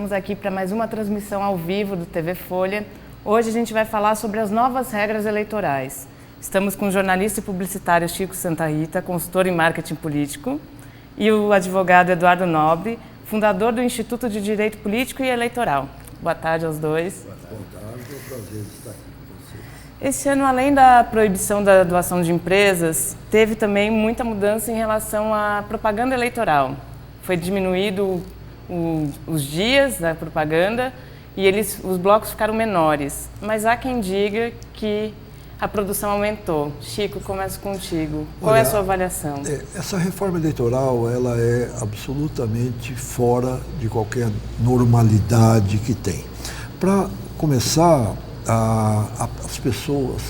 estamos aqui para mais uma transmissão ao vivo do TV Folha. Hoje a gente vai falar sobre as novas regras eleitorais. Estamos com o jornalista e publicitário Chico Santa Rita, consultor em marketing político, e o advogado Eduardo Nobre, fundador do Instituto de Direito Político e Eleitoral. Boa tarde aos dois. Boa tarde, é um prazer estar aqui com vocês. Esse ano, além da proibição da doação de empresas, teve também muita mudança em relação à propaganda eleitoral. Foi diminuído os dias da propaganda e os blocos ficaram menores. Mas há quem diga que a produção aumentou. Chico, começo contigo. Qual é a sua avaliação? Essa reforma eleitoral, ela é absolutamente fora de qualquer normalidade que tem. Para começar, as pessoas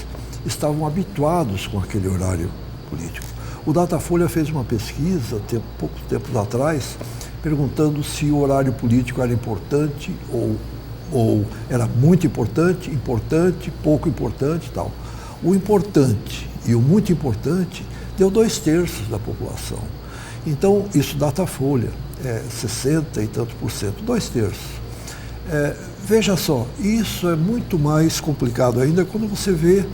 estavam habituadas com aquele horário político. O Datafolha fez uma pesquisa, poucos tempos atrás, perguntando se o horário político era importante ou era muito importante, pouco importante e tal. O importante e o muito importante deu 2/3 da população. Então, isso Datafolha, 60 e tantos %, 2/3. Veja só, isso é muito mais complicado ainda quando você vê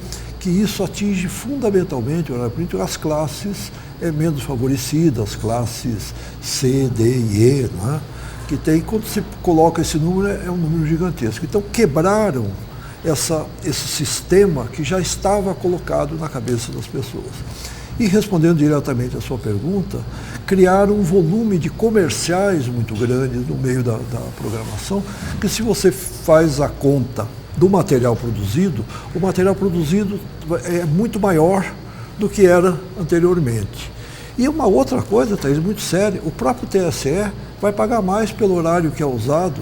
que isso atinge fundamentalmente o horário político as classes menos favorecidas, classes C, D e E, não é? Que tem, quando se coloca esse número, é um número gigantesco. Então, quebraram esse sistema que já estava colocado na cabeça das pessoas. E respondendo diretamente à sua pergunta, criaram um volume de comerciais muito grande no meio da programação, que se você faz a conta do material produzido, o material produzido é muito maior do que era anteriormente. E uma outra coisa, Thaís, muito séria, o próprio TSE vai pagar mais pelo horário que é usado.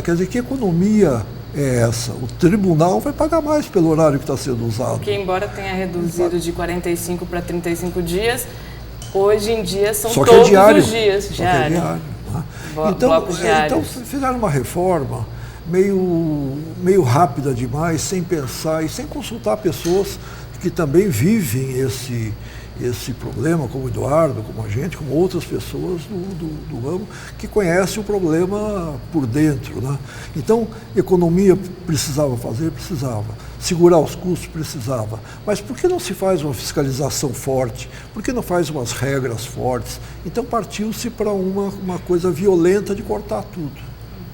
Quer dizer, que economia é essa? O tribunal vai pagar mais pelo horário que está sendo usado. Porque, embora tenha reduzido de 45 para 35 dias, hoje em dia são todos os dias. Diário. Então, fizeram uma reforma meio rápida demais, sem pensar e sem consultar pessoas que também vivem esse problema, como o Eduardo, como a gente, como outras pessoas do ramo, que conhecem o problema por dentro, né? Então, economia precisava fazer? Precisava. Segurar os custos? Precisava. Mas por que não se faz uma fiscalização forte? Por que não faz umas regras fortes? Então, partiu-se para uma coisa violenta de cortar tudo,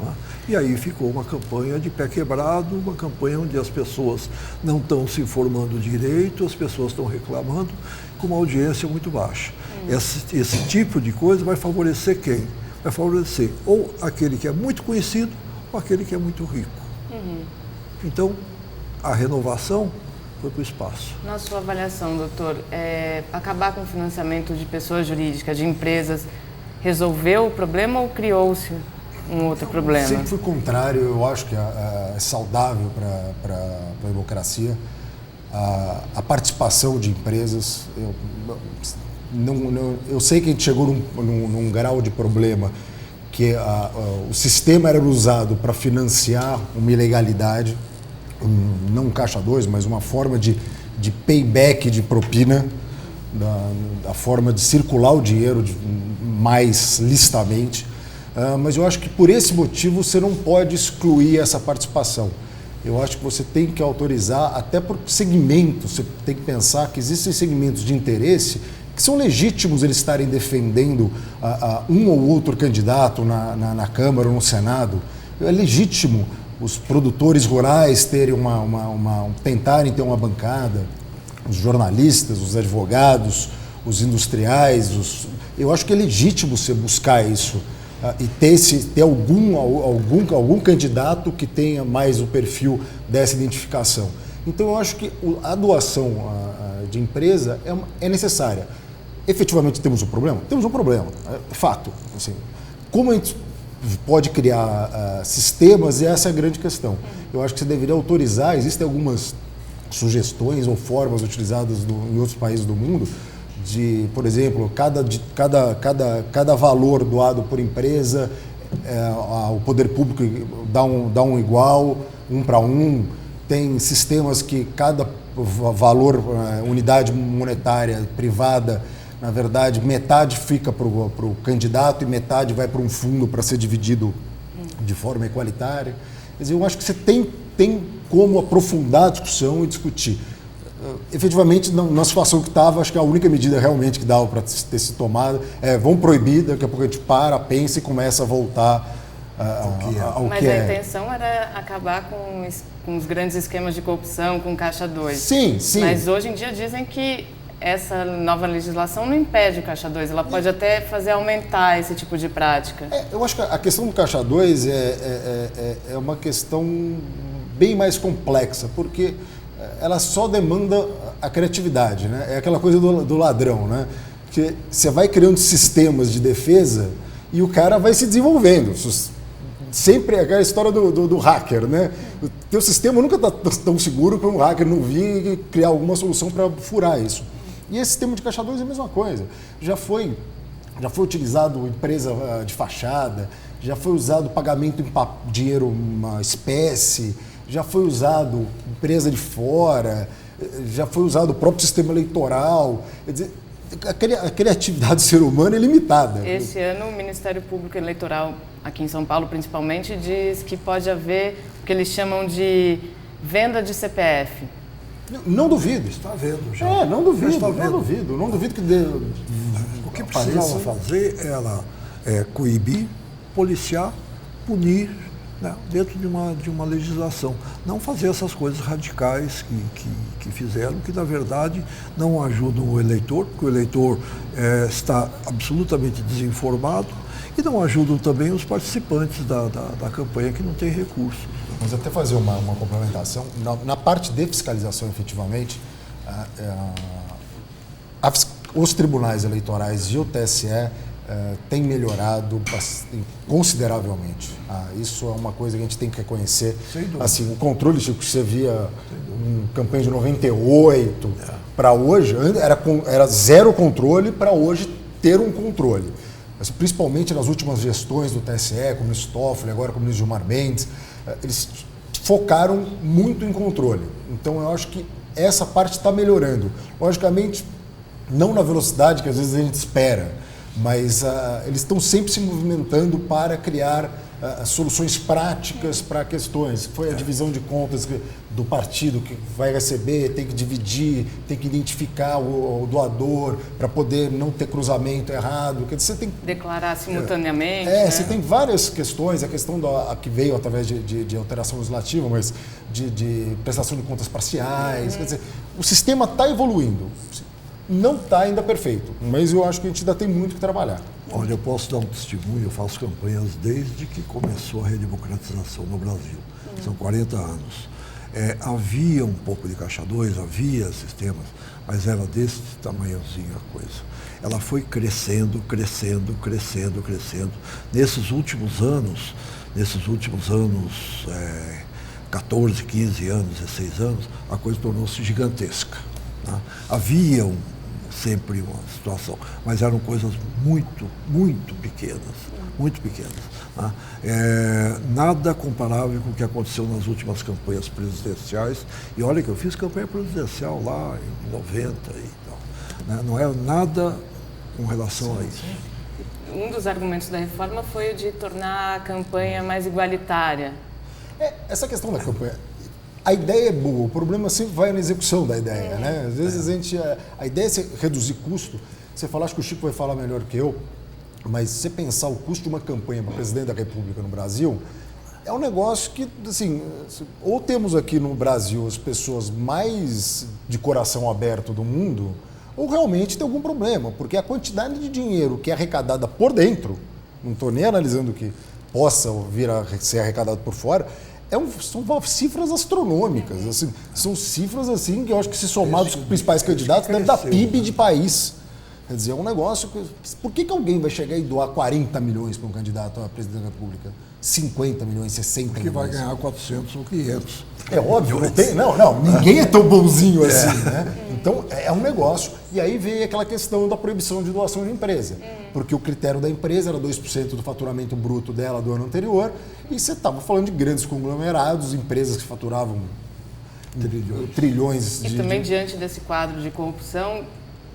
né? E aí ficou uma campanha de pé quebrado, uma campanha onde as pessoas não estão se informando direito, as pessoas estão reclamando, com uma audiência muito baixa. Esse tipo de coisa vai favorecer quem? Vai favorecer ou aquele que é muito conhecido ou aquele que é muito rico. Então, a renovação foi para o espaço. Na sua avaliação, doutor, acabar com o financiamento de pessoas jurídicas, de empresas, resolveu o problema ou criou-se um outro problema? Sempre fui contrário. Eu acho que é saudável para a democracia a participação de empresas. Eu sei que a gente chegou num grau de problema que o sistema era usado para financiar uma ilegalidade, não um caixa 2, mas uma forma de payback de propina, da forma de circular o dinheiro mais licitamente. Mas eu acho que por esse motivo você não pode excluir essa participação. Eu acho que você tem que autorizar até por segmentos. Você tem que pensar que existem segmentos de interesse que são legítimos eles estarem defendendo um ou outro candidato na Câmara ou no Senado. É legítimo os produtores rurais terem tentarem ter uma bancada, os jornalistas, os advogados, os industriais. Eu acho que é legítimo você buscar isso. E ter algum candidato que tenha mais o perfil dessa identificação. Então, eu acho que a doação de empresa é necessária. Efetivamente, temos um problema? Temos um problema, é fato. Assim, como a gente pode criar sistemas, e essa é a grande questão. Eu acho que você deveria autorizar, existem algumas sugestões ou formas utilizadas em outros países do mundo, de, por exemplo, cada valor doado por empresa, o poder público dá um igual, 1 para 1. Tem sistemas que cada valor, unidade monetária privada, na verdade, metade fica para o candidato e metade vai para um fundo para ser dividido de forma igualitária. Quer dizer, eu acho que você tem como aprofundar a discussão e discutir. Efetivamente, na situação que estava, acho que a única medida realmente que dava para ter sido tomada é vamos proibir, daqui a pouco a gente pensa e começa a voltar ao Mas que é. Mas a intenção era acabar com os grandes esquemas de corrupção, com Caixa 2. Sim. Mas hoje em dia dizem que essa nova legislação não impede o Caixa 2, ela pode até fazer aumentar esse tipo de prática. Eu acho que a questão do Caixa 2 é uma questão bem mais complexa, porque ela só demanda a criatividade, né? É aquela coisa do ladrão, né? Que você vai criando sistemas de defesa e o cara vai se desenvolvendo. Sempre é aquela história do hacker, né? O teu sistema nunca está tão seguro que um hacker não vir e criar alguma solução para furar isso. E esse sistema de Caixa 2 é a mesma coisa. Já foi utilizado empresa de fachada, já foi usado pagamento em dinheiro, uma espécie, já foi usado empresa de fora, já foi usado o próprio sistema eleitoral. Quer dizer, a criatividade do ser humano é limitada. Esse ano o Ministério Público Eleitoral, aqui em São Paulo principalmente, diz que pode haver o que eles chamam de venda de CPF. Não duvido. Está vendo já. Não duvido, está vendo. Não duvido que dê. O que precisava fazer era coibir, policiar, punir, né, dentro de uma legislação. Não fazer essas coisas radicais que fizeram, que na verdade não ajudam o eleitor, porque o eleitor está absolutamente desinformado, e não ajudam também os participantes da campanha que não têm recursos. Vamos até fazer uma complementação. Na parte de fiscalização, efetivamente, os tribunais eleitorais e o TSE têm melhorado consideravelmente. Isso é uma coisa que a gente tem que reconhecer. Assim, o controle que você via em campanha de 98 para hoje, era zero controle, para hoje ter um controle. Mas, principalmente nas últimas gestões do TSE, como o ministro Toffoli, agora como o ministro Gilmar Mendes, eles focaram muito em controle. Então, eu acho que essa parte está melhorando. Logicamente, não na velocidade que às vezes a gente espera, mas eles estão sempre se movimentando para criar soluções práticas para questões. Foi a divisão de contas do partido que vai receber, tem que dividir, tem que identificar o doador para poder não ter cruzamento errado. Quer dizer, você tem que declarar simultaneamente. Né? Você tem várias questões, a questão que veio através de alteração legislativa, mas de prestação de contas parciais. Quer dizer, o sistema está evoluindo. Não está ainda perfeito, mas eu acho que a gente ainda tem muito que trabalhar. Olha, eu posso dar um testemunho, eu faço campanhas desde que começou a redemocratização no Brasil. São 40 anos. Havia um pouco de Caixa 2, havia sistemas, mas era desse tamanhozinho a coisa. Ela foi crescendo. Nesses últimos anos, 14, 15 anos, 16 anos, a coisa tornou-se gigantesca. Tá? Havia sempre uma situação, mas eram coisas muito pequenas. Tá? Nada comparável com o que aconteceu nas últimas campanhas presidenciais. E olha que eu fiz campanha presidencial lá em 90 e tal. Né? Não é nada com relação a isso. Um dos argumentos da reforma foi o de tornar a campanha mais igualitária. Essa questão da campanha, a ideia é boa, o problema sempre vai na execução da ideia, né? Às vezes a ideia é reduzir custo. Você fala, acho que o Chico vai falar melhor que eu, mas se você pensar o custo de uma campanha para presidente da República no Brasil, é um negócio que, assim, ou temos aqui no Brasil as pessoas mais de coração aberto do mundo, ou realmente tem algum problema, porque a quantidade de dinheiro que é arrecadada por dentro, não estou nem analisando que possa vir a ser arrecadado por fora, são cifras astronômicas, assim, são cifras assim que eu acho que se somar os principais candidatos deve dar PIB de país. Quer dizer, é um negócio que... Por que alguém vai chegar e doar 40 milhões para um candidato a presidente da República? 50 milhões, 60 milhões? Porque vai ganhar 400 ou 500. É óbvio, ninguém é tão bonzinho assim, né? Então, é um negócio. E aí vem aquela questão da proibição de doação de empresa. Porque o critério da empresa era 2% do faturamento bruto dela do ano anterior, e você estava falando de grandes conglomerados, empresas que faturavam trilhões de... E também diante desse quadro de corrupção,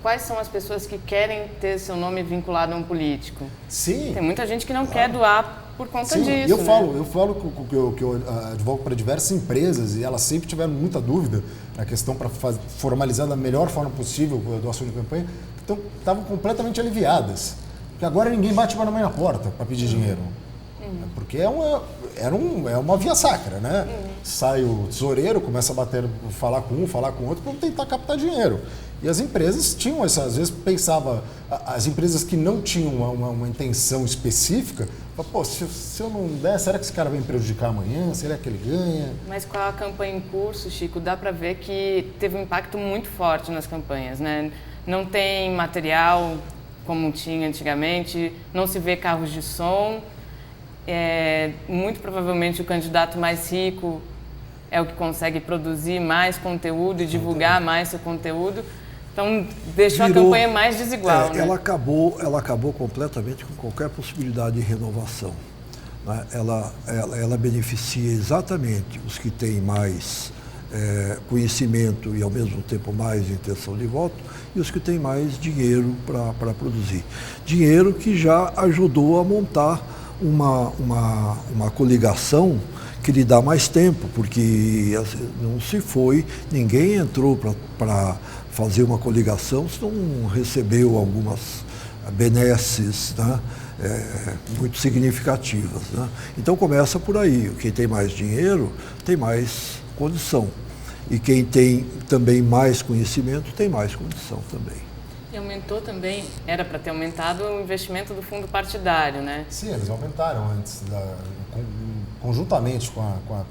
quais são as pessoas que querem ter seu nome vinculado a um político? Sim. Tem muita gente que não quer doar por conta Sim, disso. eu né? falo que eu advogo para diversas empresas e elas sempre tiveram muita dúvida na questão para formalizar da melhor forma possível a doação de campanha, então estavam completamente aliviadas. Porque agora ninguém bate na minha porta para pedir dinheiro. Porque é uma via sacra, né? Sai o tesoureiro, começa a bater, falar com um, falar com o outro, para tentar captar dinheiro. E as empresas tinham essa, às vezes pensava, as empresas que não tinham uma intenção específica, pô, se eu não der, será que esse cara vai me prejudicar amanhã? Será que ele ganha? Mas com a campanha em curso, Chico, dá para ver que teve um impacto muito forte nas campanhas, né? Não tem material como tinha antigamente, não se vê carros de som. Muito provavelmente o candidato mais rico é o que consegue produzir mais conteúdo e divulgar mais seu conteúdo. Então, deixou a campanha mais desigual. Né? Ela acabou completamente com qualquer possibilidade de renovação. Né? Ela beneficia exatamente os que têm mais conhecimento e, ao mesmo tempo, mais intenção de voto, e os que têm mais dinheiro para produzir. Dinheiro que já ajudou a montar uma coligação que lhe dá mais tempo, porque não se foi, ninguém entrou para fazer uma coligação se não recebeu algumas benesses, né, muito significativas. Né? Então começa por aí, quem tem mais dinheiro tem mais condição, e quem tem também mais conhecimento tem mais condição também. E aumentou também, era para ter aumentado o investimento do fundo partidário, né? Sim, eles aumentaram antes, conjuntamente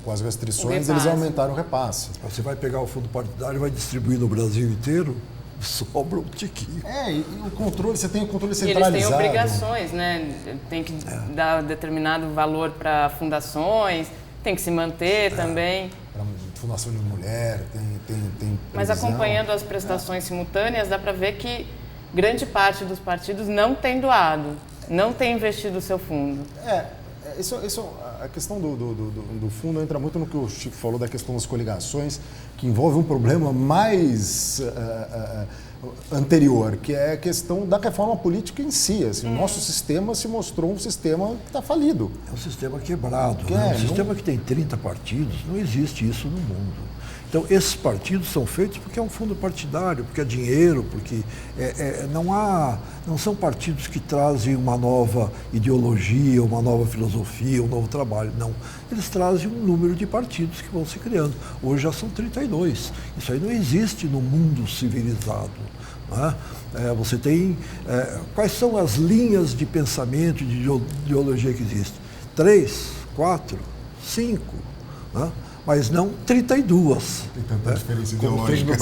com as restrições, eles aumentaram o repasse. Você vai pegar o fundo partidário e vai distribuir no Brasil inteiro, sobra um tiquinho. E o controle, você tem o controle centralizado. E eles têm obrigações, né? Tem que dar determinado valor para fundações, tem que se manter também. Para fundação de mulher, tem Mas previsão. acompanhando as prestações simultâneas, dá para ver que grande parte dos partidos não tem doado, não tem investido o seu fundo. A questão do fundo entra muito no que o Chico falou da questão das coligações, que envolve um problema mais anterior, que é a questão da reforma política em si. Assim, o nosso sistema se mostrou um sistema que está falido. É um sistema quebrado, né? Um sistema que tem 30 partidos, não existe isso no mundo. Então, esses partidos são feitos porque é um fundo partidário, porque é dinheiro, porque não são partidos que trazem uma nova ideologia, uma nova filosofia, um novo trabalho, não. Eles trazem um número de partidos que vão se criando. Hoje já são 32. Isso aí não existe no mundo civilizado. Né? Você tem... quais são as linhas de pensamento, de ideologia que existem? 3, 4, 5, né? Mas não 32. Tem tanta diferença ideológica.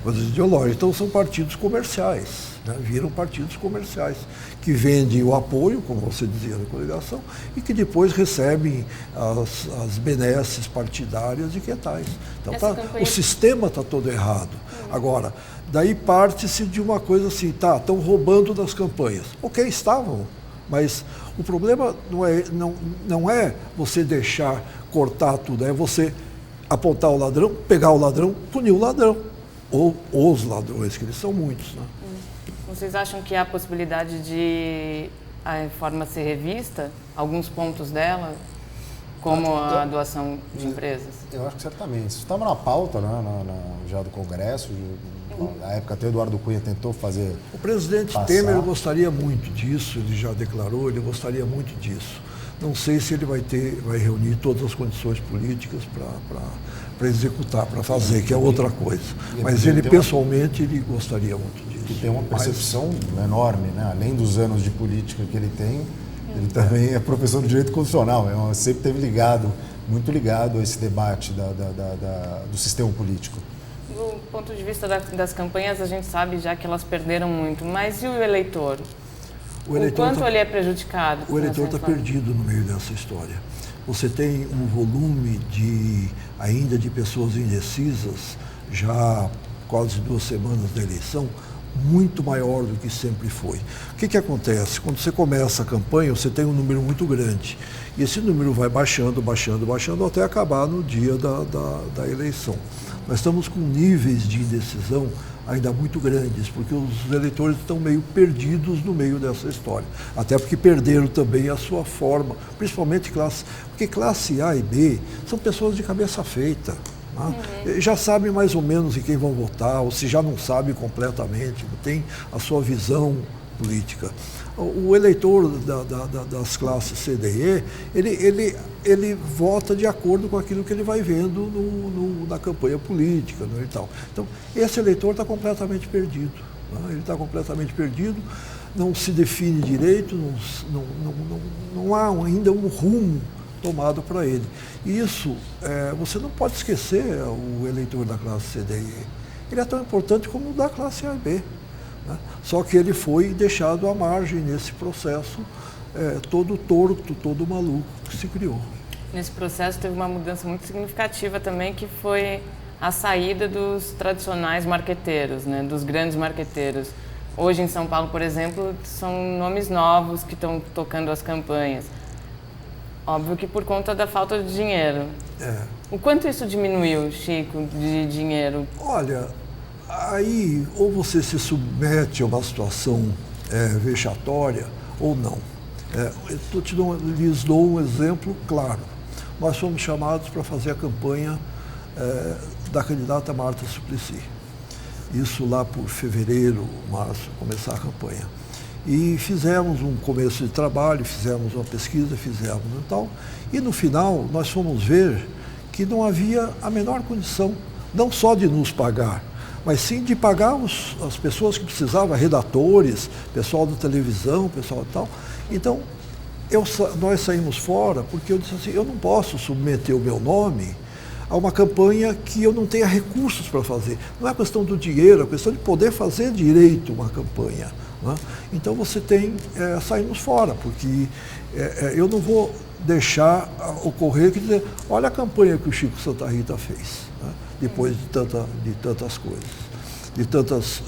Coisas ideológicas. Então são partidos comerciais, né? Viram partidos comerciais, que vendem o apoio, como você dizia na coligação, e que depois recebem as benesses partidárias e que tais. Então o sistema está todo errado. Agora, daí parte-se de uma coisa assim, estão roubando das campanhas. Ok, estavam, mas o problema não é você deixar cortar tudo, é você apontar o ladrão, pegar o ladrão, punir o ladrão, ou os ladrões, que eles são muitos. Né? Vocês acham que há a possibilidade de a reforma ser revista, alguns pontos dela, como a doação de empresas? Eu acho que certamente. Isso estava na pauta, né, já do Congresso, na época até o Eduardo Cunha tentou fazer. O presidente Temer gostaria muito disso, ele já declarou, ele gostaria muito disso. Não sei se ele vai reunir todas as condições políticas para executar, para fazer, que é outra coisa. Mas ele, pessoalmente, ele gostaria muito disso. Que tem uma percepção enorme, né? Além dos anos de política que ele tem, ele também é professor de Direito Constitucional. Sempre esteve muito ligado a esse debate do sistema político. Do ponto de vista das campanhas, a gente sabe já que elas perderam muito. Mas e o eleitor? O quanto ele é prejudicado? O eleitor está perdido no meio dessa história. Você tem um volume ainda de pessoas indecisas, já há quase 2 semanas da eleição, muito maior do que sempre foi. O que acontece? Quando você começa a campanha, você tem um número muito grande. E esse número vai baixando, até acabar no dia da eleição. Nós estamos com níveis de indecisão ainda muito grandes, porque os eleitores estão meio perdidos no meio dessa história. Até porque perderam também a sua forma, principalmente porque classe A e B são pessoas de cabeça feita. Já sabem mais ou menos em quem vão votar, ou se já não sabem completamente, tem a sua visão política. O eleitor das classes C, D e, ele vota de acordo com aquilo que ele vai vendo na campanha política, né, e tal. Então, esse eleitor está completamente perdido. Né? Ele está completamente perdido, não se define direito, não há ainda um rumo tomado para ele. E isso, você não pode esquecer o eleitor da classe C, D e. Ele é tão importante como o da classe A e B. Né? Só que ele foi deixado à margem nesse processo todo torto, todo maluco que se criou. Nesse processo teve uma mudança muito significativa também, que foi a saída dos tradicionais marqueteiros, né? Dos grandes marqueteiros. Hoje em São Paulo, por exemplo, são nomes novos que estão tocando as campanhas. Óbvio que por conta da falta de dinheiro. O quanto isso diminuiu, Chico, de dinheiro? Olha, aí ou você se submete a uma situação vexatória ou não. Lhes dou um exemplo claro. Nós fomos chamados para fazer a campanha da candidata Marta Suplicy. Isso lá por fevereiro, março, começar a campanha. E fizemos um começo de trabalho, fizemos uma pesquisa, fizemos e tal. E no final nós fomos ver que não havia a menor condição, não só de nos pagar, mas sim de pagar as pessoas que precisavam, redatores, pessoal da televisão, pessoal e tal. Então, nós saímos fora porque eu disse assim, eu não posso submeter o meu nome a uma campanha que eu não tenha recursos para fazer. Não é questão do dinheiro, é questão de poder fazer direito uma campanha. Né? Então você saímos fora, porque eu não vou deixar ocorrer que dizer, olha a campanha que o Chico Santa Rita fez, né? Depois de tantas coisas, de tantas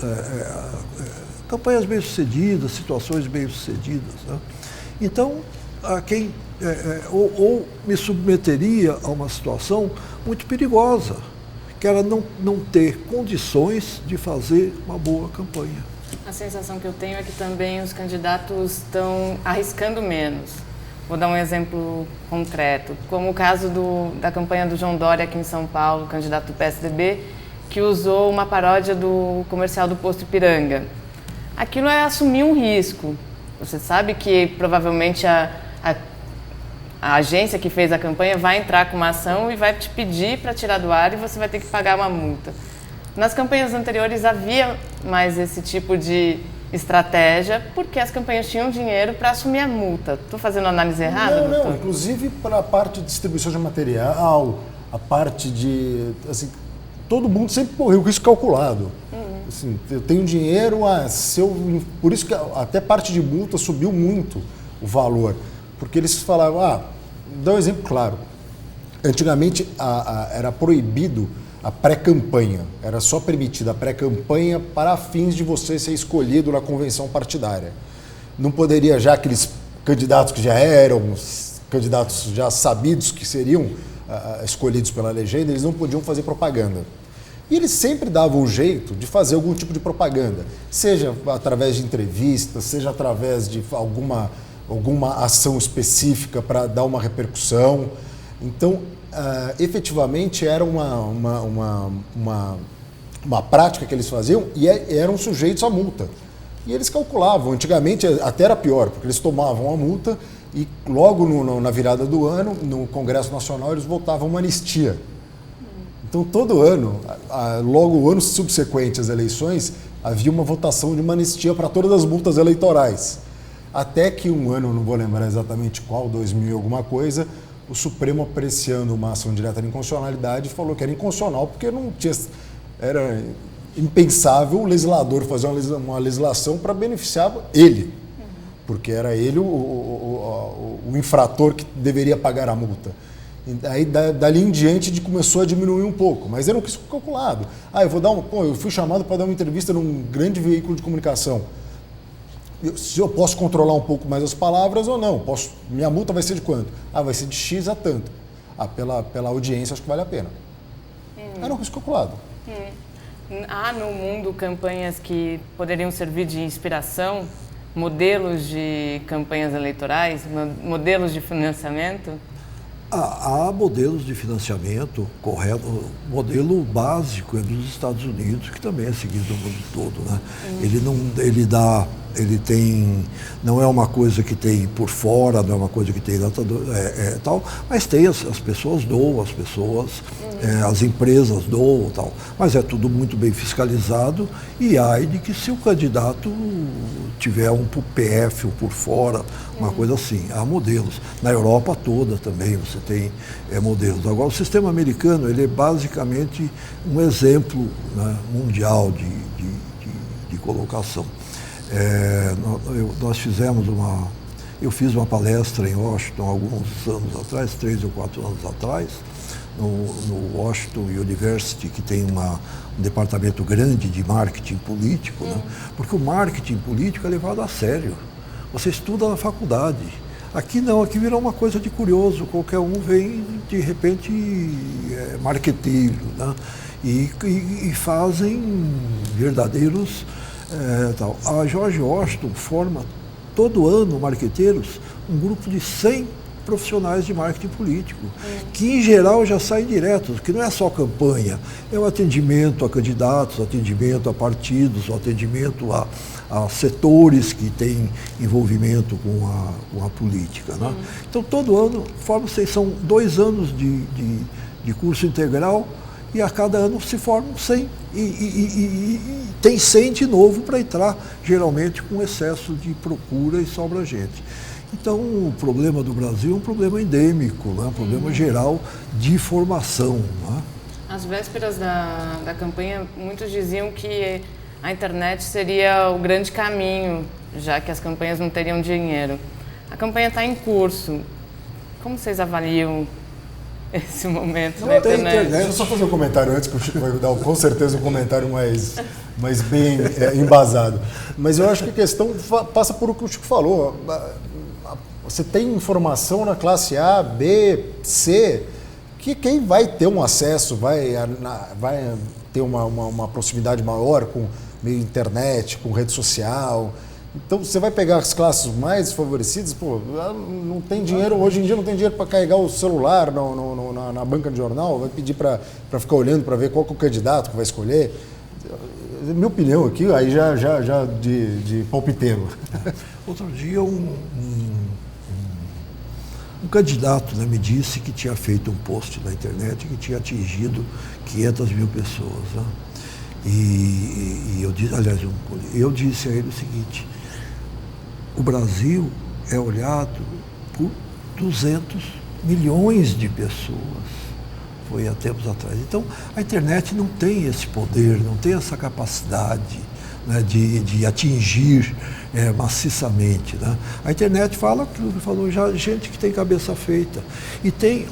campanhas bem-sucedidas, situações bem-sucedidas. Né? Então, ou me submeteria a uma situação muito perigosa, que era não ter condições de fazer uma boa campanha. A sensação que eu tenho é que também os candidatos estão arriscando menos. Vou dar um exemplo concreto, como o caso da campanha do João Dória aqui em São Paulo, candidato do PSDB, que usou uma paródia do comercial do Posto Ipiranga. Aquilo é assumir um risco. Você sabe que provavelmente a agência que fez a campanha vai entrar com uma ação e vai te pedir para tirar do ar e você vai ter que pagar uma multa. Nas campanhas anteriores havia mais esse tipo de estratégia, porque as campanhas tinham dinheiro para assumir a multa. Estou fazendo análise errada, doutor? Não, inclusive para a parte de distribuição de material, a parte de... Assim, todo mundo sempre correu com isso calculado. Assim, eu tenho dinheiro, por isso que até parte de multa subiu muito o valor. Porque eles falavam, dá um exemplo claro. Antigamente era proibido a pré-campanha, era só permitida a pré-campanha para fins de você ser escolhido na convenção partidária. Não poderia já aqueles candidatos que já eram, candidatos já sabidos que seriam escolhidos pela legenda, eles não podiam fazer propaganda. E eles sempre davam um jeito de fazer algum tipo de propaganda, seja através de entrevistas, seja através de alguma ação específica para dar uma repercussão. Então, efetivamente era uma prática que eles faziam e eram sujeitos à multa. E eles calculavam, antigamente até era pior, porque eles tomavam a multa e logo na virada do ano, no Congresso Nacional, eles votavam uma anistia. Então todo ano, logo anos subsequentes às eleições, havia uma votação de uma anistia para todas as multas eleitorais. Até que um ano, não vou lembrar exatamente qual, 2000 alguma coisa, o Supremo, apreciando uma ação direta de inconstitucionalidade, falou que era inconstitucional porque não tinha, era impensável o legislador fazer uma legislação para beneficiar ele, porque era ele o infrator que deveria pagar a multa. Aí dali em diante começou a diminuir um pouco, mas era um risco calculado. Eu fui chamado para dar uma entrevista num grande veículo de comunicação. Se eu posso controlar um pouco mais as palavras ou não, minha multa vai ser de quanto? Vai ser de X a tanto. Pela audiência acho que vale a pena. Era um risco calculado. Há no mundo campanhas que poderiam servir de inspiração, modelos de campanhas eleitorais, modelos de financiamento? Há modelos de financiamento correto, o modelo básico é dos Estados Unidos, que também é seguido no mundo todo, né? Ele tem, não é uma coisa que tem por fora, não é uma coisa que tem tal, mas tem, as pessoas doam, as empresas doam, tal, mas é tudo muito bem fiscalizado e aí de que se o candidato tiver um PF ou por fora, uma coisa assim, há modelos. Na Europa toda também você tem modelos. Agora o sistema americano, ele é basicamente um exemplo, né, mundial de colocação. Eu fiz uma palestra em Washington alguns anos atrás, 3 ou 4 anos atrás, no Washington University, que tem um departamento grande de marketing político, né? Porque o marketing político é levado a sério. Você estuda na faculdade. Aqui não, aqui virou uma coisa de curioso, qualquer um vem, de repente, marqueteiro, né? E fazem verdadeiros... tal. A George Washington forma todo ano, marqueteiros, um grupo de 100 profissionais de marketing político, que em geral já saem direto, que não é só campanha, é o atendimento a candidatos, o atendimento a partidos, o atendimento a setores que têm envolvimento com a política, né? Então todo ano são 2 anos de curso integral, e a cada ano se formam 100. E tem 100 de novo para entrar, geralmente com excesso de procura e sobra gente. Então, o problema do Brasil é um problema endêmico, né? Um problema geral de formação, né? Às vésperas da campanha, muitos diziam que a internet seria o grande caminho, já que as campanhas não teriam dinheiro. A campanha está em curso. Como vocês avaliam esse momento na internet? Deixa eu só fazer um comentário antes, que o Chico vai dar com certeza um comentário mais bem embasado. Mas eu acho que a questão passa por o que o Chico falou. Você tem informação na classe A, B, C, que quem vai ter um acesso, vai ter uma proximidade maior com meio internet, com rede social. Então, você vai pegar as classes mais desfavorecidas, não tem dinheiro, hoje em dia não tem dinheiro para carregar o celular na banca de jornal, vai pedir para ficar olhando para ver qual que é o candidato que vai escolher. Minha opinião aqui, aí já de palpiteiro. Outro dia um candidato, né, me disse que tinha feito um post na internet que tinha atingido 500 mil pessoas, né? E eu disse a ele o seguinte: o Brasil é olhado por 200 milhões de pessoas, foi há tempos atrás. Então, a internet não tem esse poder, não tem essa capacidade, né, de atingir maciçamente, né? A internet fala aquilo que falou, já gente que tem cabeça feita. E tem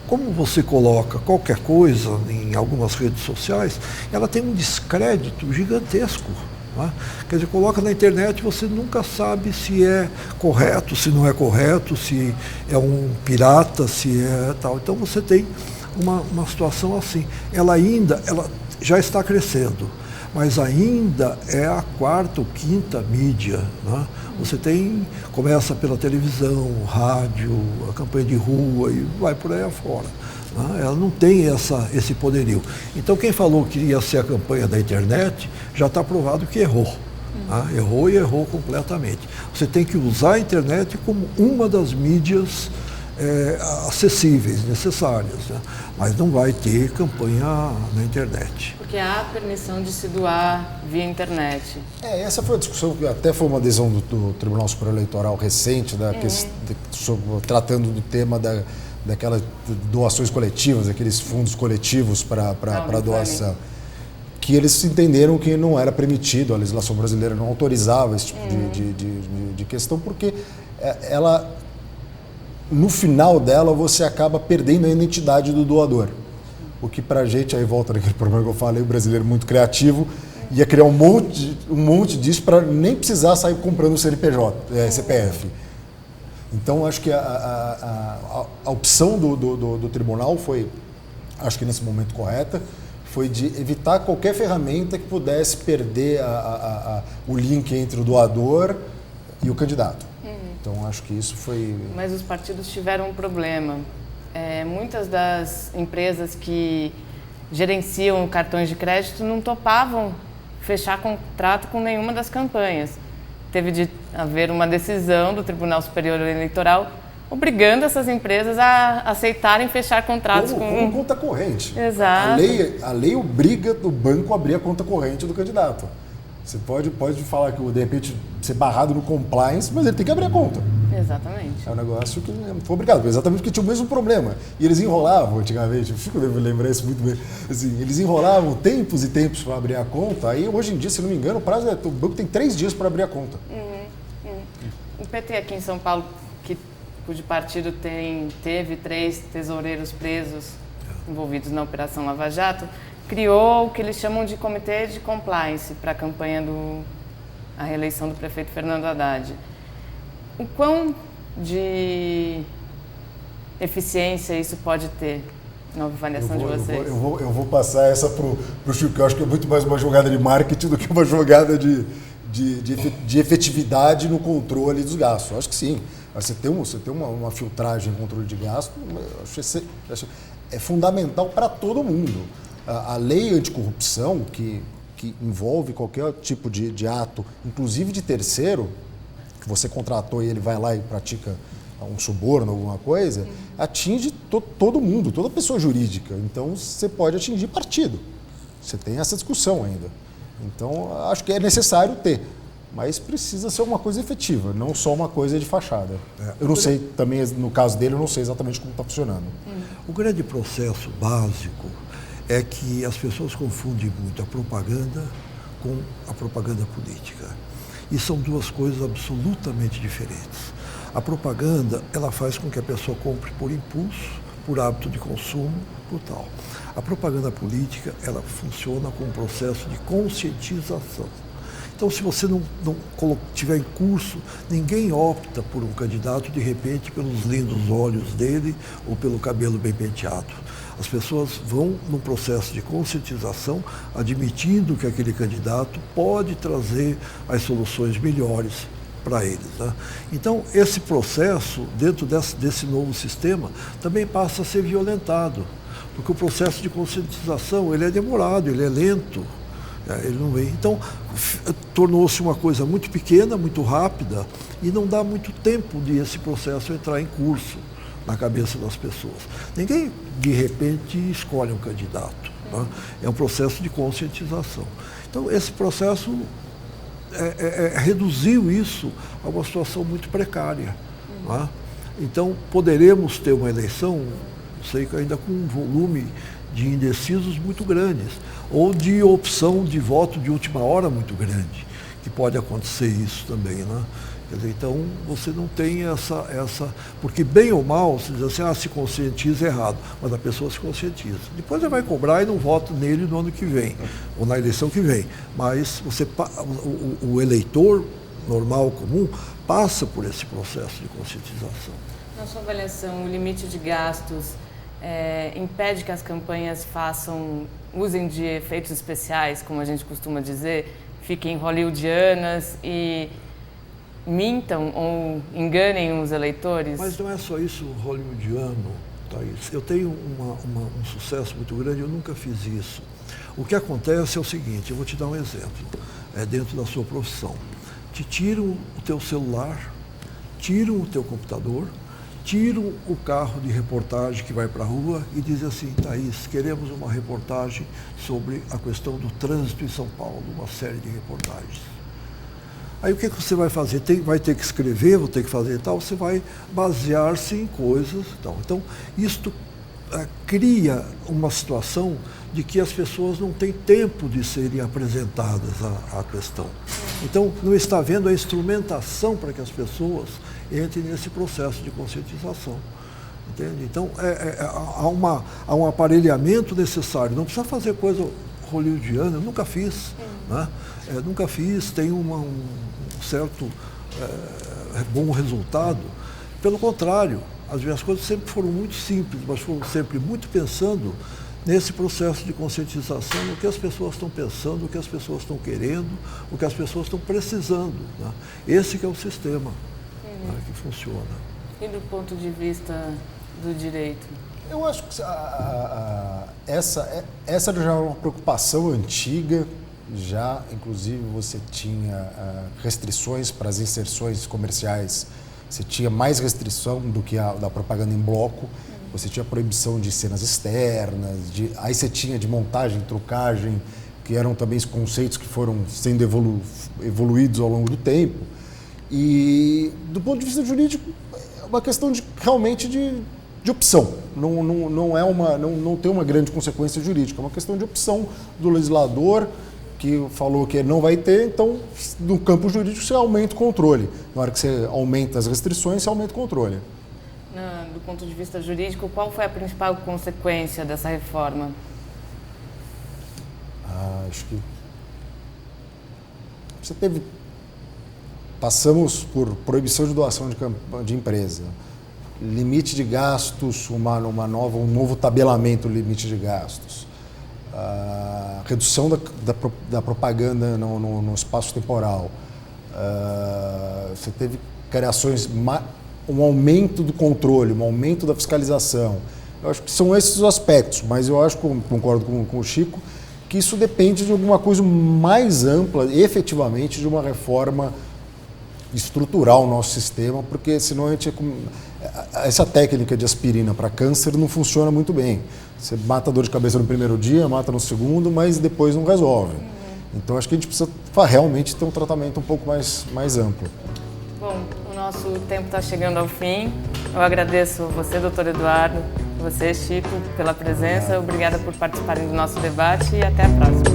como você coloca qualquer coisa em algumas redes sociais, ela tem um descrédito gigantesco, né? Quer dizer, coloca na internet, você nunca sabe se é correto, se não é correto, se é um pirata, se é tal. Então você tem uma situação assim. Ela já está crescendo, mas ainda é a 4ª ou 5ª mídia, né? Você começa pela televisão, rádio, a campanha de rua e vai por aí afora, né? Ela não tem esse poderio. Então quem falou que ia ser a campanha da internet, já está provado que errou. Né? Errou e errou completamente. Você tem que usar a internet como uma das mídias acessíveis, necessárias, né? Mas não vai ter campanha na internet. Porque há permissão de se doar via internet. Essa foi a discussão que até foi uma adesão do Tribunal Superior Eleitoral recente, tratando do tema daquelas doações coletivas, aqueles fundos coletivos para doação. Que eles entenderam que não era permitido, a legislação brasileira não autorizava esse tipo de questão, porque ela... No final dela, você acaba perdendo a identidade do doador. O que pra gente, aí volta naquele problema que eu falei, o brasileiro muito criativo, ia criar um monte disso para nem precisar sair comprando o CPF. Então, acho que a opção do tribunal foi, acho que nesse momento correta, foi de evitar qualquer ferramenta que pudesse perder o link entre o doador e o candidato. Então, acho que isso foi... Mas os partidos tiveram um problema. Muitas das empresas que gerenciam cartões de crédito não topavam fechar contrato com nenhuma das campanhas. Teve de haver uma decisão do Tribunal Superior Eleitoral obrigando essas empresas a aceitarem fechar contratos como conta corrente. Exato. A lei obriga o banco a abrir a conta corrente do candidato. Você pode falar que, de repente, ser barrado no compliance, mas ele tem que abrir a conta. Exatamente. É um negócio que foi obrigado, exatamente porque tinha o mesmo problema. E eles enrolavam antigamente, eu fico lembrando isso muito bem. Assim, eles enrolavam tempos e tempos para abrir a conta. Aí, hoje em dia, se não me engano, o banco tem 3 dias para abrir a conta. O PT aqui em São Paulo, cujo partido teve 3 tesoureiros presos envolvidos na Operação Lava Jato, criou o que eles chamam de Comitê de Compliance para a campanha a reeleição do prefeito Fernando Haddad. O quão de eficiência isso pode ter na avaliação de vocês? Eu vou passar essa para o Chico, que eu acho que é muito mais uma jogada de marketing do que uma jogada de efetividade no controle dos gastos. Eu acho que sim. Você tem uma filtragem e controle de gasto, acho é fundamental para todo mundo. A lei anticorrupção, que envolve qualquer tipo de ato, inclusive de terceiro, que você contratou e ele vai lá e pratica um suborno, alguma coisa, atinge todo mundo, toda pessoa jurídica. Então, você pode atingir partido. Você tem essa discussão ainda. Então, acho que é necessário ter. Mas precisa ser uma coisa efetiva, não só uma coisa de fachada. Eu não sei, também no caso dele, eu não sei exatamente como está funcionando. O grande processo básico é que as pessoas confundem muito a propaganda com a propaganda política. E são 2 coisas absolutamente diferentes. A propaganda, ela faz com que a pessoa compre por impulso, por hábito de consumo, por tal. A propaganda política, ela funciona com um processo de conscientização. Então, se você não tiver em curso, ninguém opta por um candidato, de repente, pelos lindos olhos dele ou pelo cabelo bem penteado. As pessoas vão num processo de conscientização, admitindo que aquele candidato pode trazer as soluções melhores para eles. Né? Então, esse processo, dentro desse novo sistema, também passa a ser violentado, porque o processo de conscientização ele é demorado, ele é lento. Ele não vem. Então, tornou-se uma coisa muito pequena, muito rápida, e não dá muito tempo de esse processo entrar em curso na cabeça das pessoas. Ninguém, de repente, escolhe um candidato. Né? É um processo de conscientização. Então, esse processo reduziu isso a uma situação muito precária. Né? Então, poderemos ter uma eleição, não sei, ainda com um volume de indecisos muito grandes, ou de opção de voto de última hora muito grande, que pode acontecer isso também, né? Quer dizer, então, você não tem essa... Porque bem ou mal, você diz assim, se conscientiza errado, mas a pessoa se conscientiza. Depois ela vai cobrar e não vota nele no ano que vem, ou na eleição que vem. Mas o eleitor normal, comum, passa por esse processo de conscientização. Na sua avaliação, o limite de gastos impede que as campanhas usem de efeitos especiais, como a gente costuma dizer, fiquem hollywoodianas e mintam ou enganem os eleitores? Mas não é só isso hollywoodiano, Thaís. Eu tenho um sucesso muito grande, eu nunca fiz isso. O que acontece é o seguinte, eu vou te dar um exemplo, dentro da sua profissão. Te tiram o teu celular, tiram o teu computador, tiram o carro de reportagem que vai para a rua e dizem assim, Thaís, queremos uma reportagem sobre a questão do trânsito em São Paulo, uma série de reportagens. Aí o que você vai fazer? Vai ter que escrever, vou ter que fazer tal, você vai basear-se em coisas e tal. Então, isto cria uma situação de que as pessoas não têm tempo de serem apresentadas à questão. Então, não está havendo a instrumentação para que as pessoas entrem nesse processo de conscientização. Entende? Então, há um aparelhamento necessário. Não precisa fazer coisa hollywoodiana, eu nunca fiz. Né? Nunca fiz, tenho um certo bom resultado. Pelo contrário, as minhas coisas sempre foram muito simples, mas foram sempre muito pensando nesse processo de conscientização, no que as pessoas estão pensando, o que as pessoas estão querendo, o que as pessoas estão precisando, né? Esse que é o sistema, né, que funciona. E do ponto de vista do direito? Eu acho que essa já é uma preocupação antiga. Já, inclusive, você tinha restrições para as inserções comerciais. Você tinha mais restrição do que a da propaganda em bloco. Você tinha proibição de cenas externas. Aí você tinha de montagem, trucagem, que eram também os conceitos que foram sendo evoluídos ao longo do tempo. E, do ponto de vista jurídico, é uma questão realmente de opção. Não tem uma grande consequência jurídica. É uma questão de opção do legislador, que falou que não vai ter, então no campo jurídico você aumenta o controle. Na hora que você aumenta as restrições, você aumenta o controle. Do ponto de vista jurídico, qual foi a principal consequência dessa reforma? Acho que passamos por proibição de doação de empresa, limite de gastos, um novo tabelamento do limite de gastos, redução da propaganda no espaço temporal. Você teve criações, um aumento do controle, um aumento da fiscalização. Eu acho que são esses os aspectos, mas eu acho, concordo com o Chico, que isso depende de alguma coisa mais ampla, efetivamente, de uma reforma estrutural no nosso sistema, porque senão essa técnica de aspirina para câncer não funciona muito bem. Você mata a dor de cabeça no primeiro dia, mata no segundo, mas depois não resolve. Então acho que a gente precisa realmente ter um tratamento um pouco mais amplo. Bom, o nosso tempo está chegando ao fim. Eu agradeço você, doutor Eduardo, você, Chico, pela presença. Obrigada por participarem do nosso debate e até a próxima.